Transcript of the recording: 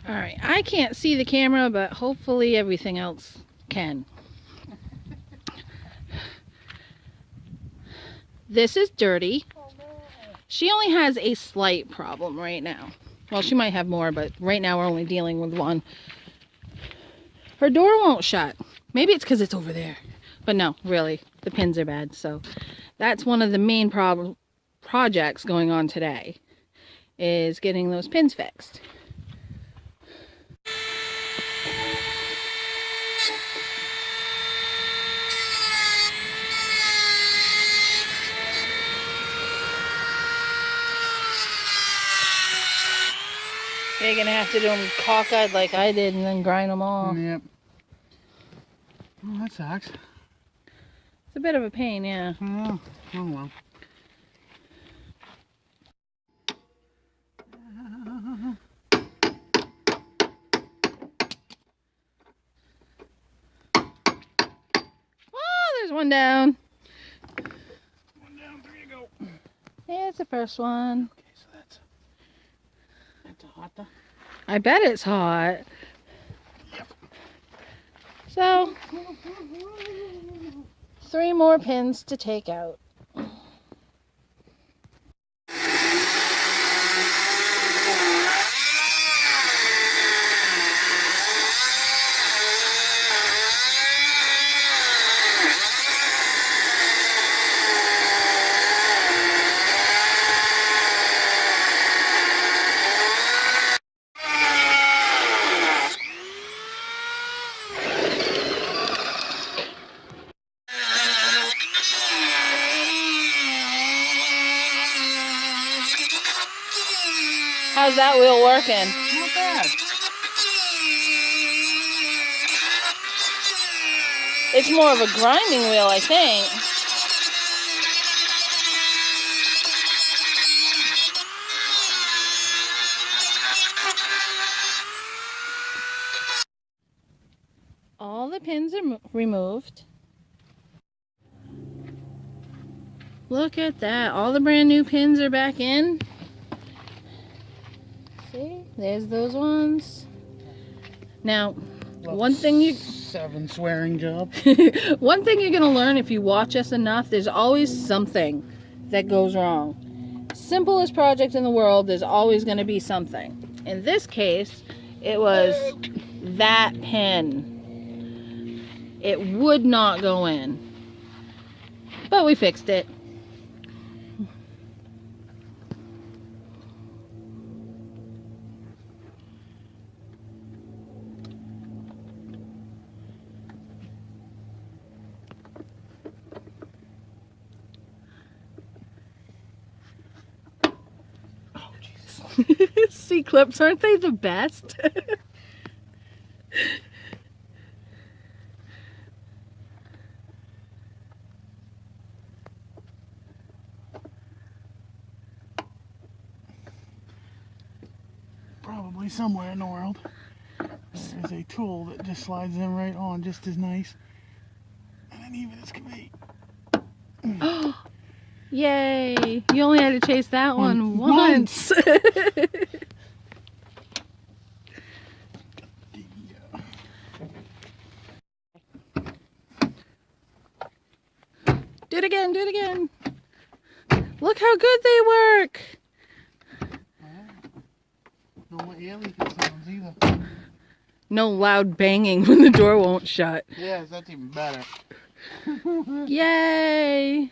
Alright, I can't see the camera, but hopefully everything else can. This is dirty. She only has a slight problem right now. Well, she might have more, but right now we're only dealing with one. Her door won't shut. Maybe it's because it's over there. But no, really, the pins are bad. So that's one of the main projects going on today, is getting those pins fixed. You're gonna have to do them cockeyed like I did and then grind them all. Yep. Well, that sucks. It's a bit of a pain, yeah. Oh, oh well. Oh, there's one down. One down, 3 to go. Here's the first one. Okay, so that's hot though. I bet it's hot. Yep. So, 3 more pins to take out. How's that wheel working? Not bad. It's more of a grinding wheel, I think. All the pins are removed. Look at that. All the brand new pins are back in. See? There's those ones. Now, one thing you... 7 swearing job. One thing you're going to learn if you watch us enough, there's always something that goes wrong. Simplest project in the world, there's always going to be something. In this case, it was that pin. It would not go in. But we fixed it. C-clips, aren't they the best? Probably somewhere in the world there's a tool that just slides them right on just as nice. And then even as can be. Yay! You only had to chase that one once. Do it again, do it again. Look how good they work. No alien sounds either. No loud banging when the door won't shut. Yes, that's even better. Yay!